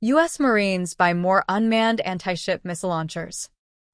U.S. Marines buy more unmanned anti-ship missile launchers.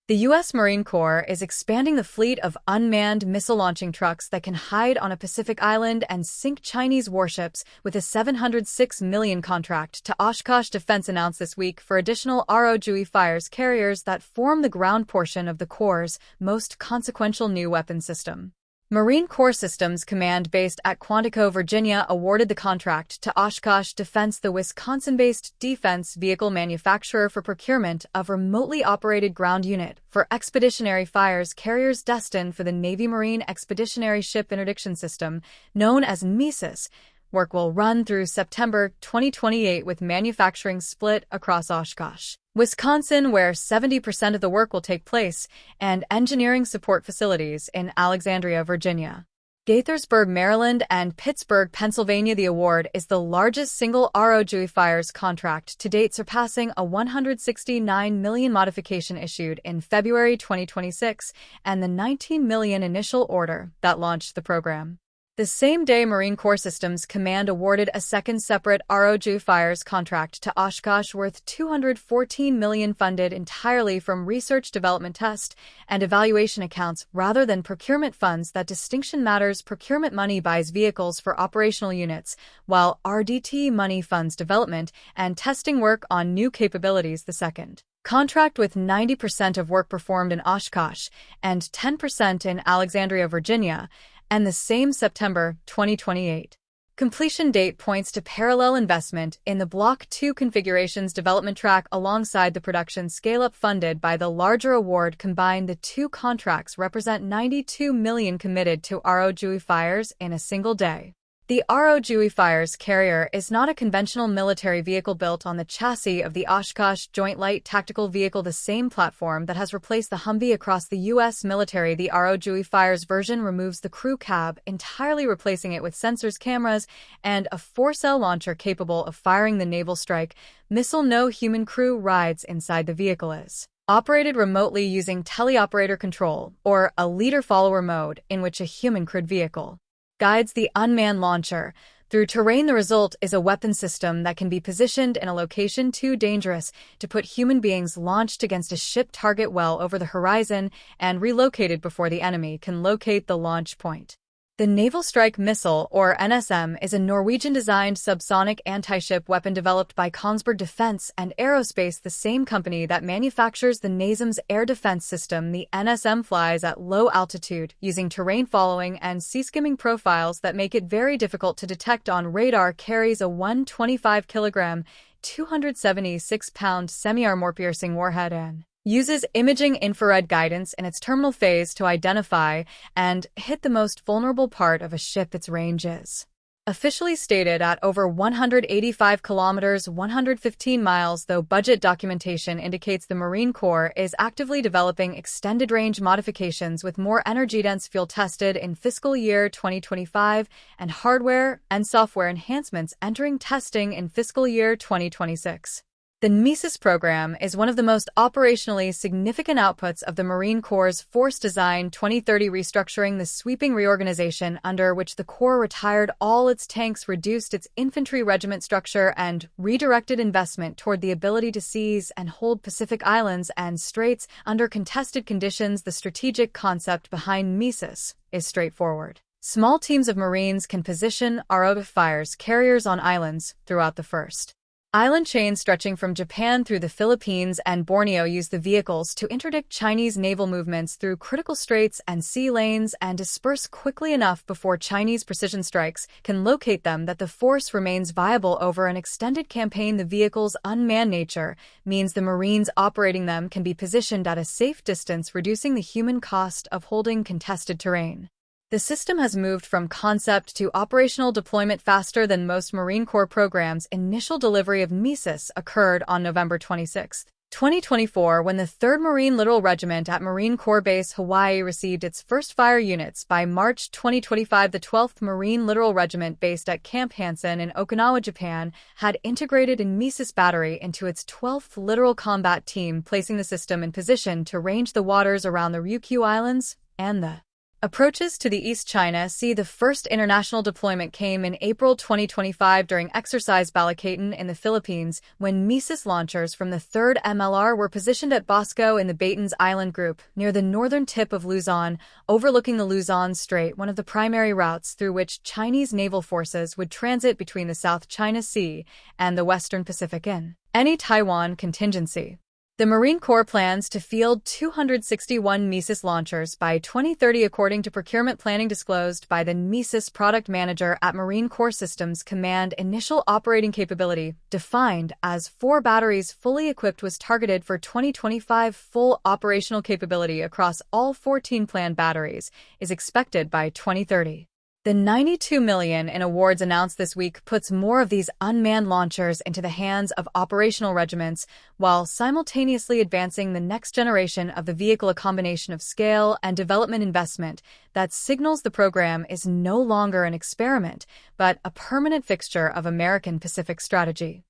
The U.S. Marine Corps is expanding the fleet of unmanned missile launching trucks that can hide on a Pacific island and sink Chinese warships with a $706 million contract to Oshkosh Defense announced this week for additional RDT&E carriers that form the ground portion of the Corps' most consequential new weapon system. Marine Corps Systems Command based at Quantico, Virginia awarded the contract to Oshkosh Defense, the Wisconsin-based defense vehicle manufacturer, for procurement of remotely operated ground unit for expeditionary fires carriers destined for the Navy Marine Expeditionary Ship Interdiction System, known as NMESIS. Work will run through September 2028 with manufacturing split across Oshkosh, Wisconsin, where 70% of the work will take place, and engineering support facilities in Alexandria, Virginia, Gaithersburg, Maryland, and Pittsburgh, Pennsylvania. The award is the largest single RDT&E contract to date, surpassing a $169 million modification issued in February 2026 and the $19 million initial order that launched the program. The same day, Marine Corps Systems Command awarded a second separate RDT&E contract to Oshkosh worth $214 million, funded entirely from research, development, test, and evaluation accounts rather than procurement funds. That distinction matters. Procurement money buys vehicles for operational units, while RDT&E money funds development and testing work on new capabilities. The second contract, with 90% of work performed in Oshkosh and 10% in Alexandria, Virginia, and the same September 2028 completion date, points to parallel investment in the Block 2 configurations development track alongside the production scale-up funded by the larger award. Combined, the two contracts represent $92 million committed to RDT&E in a single day. The RDT&E carrier is not a conventional military vehicle built on the chassis of the Oshkosh Joint Light Tactical Vehicle, the same platform that has replaced the Humvee across the U.S. military. The RDT&E version removes the crew cab entirely, replacing it with sensors, cameras, and a 4-cell launcher capable of firing the naval strike missile. No human crew rides inside. The vehicle is operated remotely using teleoperator control, or a leader-follower mode, in which a human-crewed vehicle guides the unmanned launcher through terrain. The result is a weapon system that can be positioned in a location too dangerous to put human beings, launched against a ship target well over the horizon, and relocated before the enemy can locate the launch point. The Naval Strike Missile, or NSM, is a Norwegian-designed subsonic anti-ship weapon developed by Kongsberg Defence and Aerospace, the same company that manufactures the NASAMS air defense system. The NSM flies at low altitude, using terrain following and sea-skimming profiles that make it very difficult to detect on radar. Carries a 125-kilogram, 276-pound semi-armor-piercing warhead and uses imaging infrared guidance in its terminal phase to identify and hit the most vulnerable part of a ship. Its range is officially stated at over 185 kilometers, 115 miles, though budget documentation indicates the Marine Corps is actively developing extended-range modifications with more energy-dense fuel tested in fiscal year 2025 and hardware and software enhancements entering testing in fiscal year 2026. The NMESIS program is one of the most operationally significant outputs of the Marine Corps' Force Design 2030 restructuring, the sweeping reorganization under which the Corps retired all its tanks, reduced its infantry regiment structure, and redirected investment toward the ability to seize and hold Pacific islands and straits under contested conditions. The strategic concept behind NMESIS is straightforward. Small teams of Marines can position RDT&E carriers on islands throughout the first island chain stretching from Japan through the Philippines and Borneo. Use the vehicles to interdict Chinese naval movements through critical straits and sea lanes and disperse quickly enough before Chinese precision strikes can locate them that the force remains viable over an extended campaign. The vehicle's unmanned nature means the Marines operating them can be positioned at a safe distance, reducing the human cost of holding contested terrain. The system has moved from concept to operational deployment faster than most Marine Corps programs. Initial delivery of NMESIS occurred on November 26, 2024, when the 3rd Marine Littoral Regiment at Marine Corps Base Hawaii received its first fire units. By March 2025, the 12th Marine Littoral Regiment, based at Camp Hansen in Okinawa, Japan, had integrated a NMESIS battery into its 12th Littoral Combat Team, placing the system in position to range the waters around the Ryukyu Islands and the Approaches to the East China Sea. The first international deployment came in April 2025 during Exercise Balikatan in the Philippines, when NMESIS launchers from the 3rd MLR were positioned at Bosco in the Baton's Island Group, near the northern tip of Luzon, overlooking the Luzon Strait, one of the primary routes through which Chinese naval forces would transit between the South China Sea and the Western Pacific in any Taiwan contingency. The Marine Corps plans to field 261 NMESIS launchers by 2030 according to procurement planning disclosed by the NMESIS product manager at Marine Corps Systems Command. Initial operating capability, defined as 4 batteries fully equipped, was targeted for 2025. Full operational capability across all 14 planned batteries is expected by 2030. The $92 million in awards announced this week puts more of these unmanned launchers into the hands of operational regiments, while simultaneously advancing the next generation of the vehicle. A combination of scale and development investment that signals the program is no longer an experiment, but a permanent fixture of American Pacific strategy.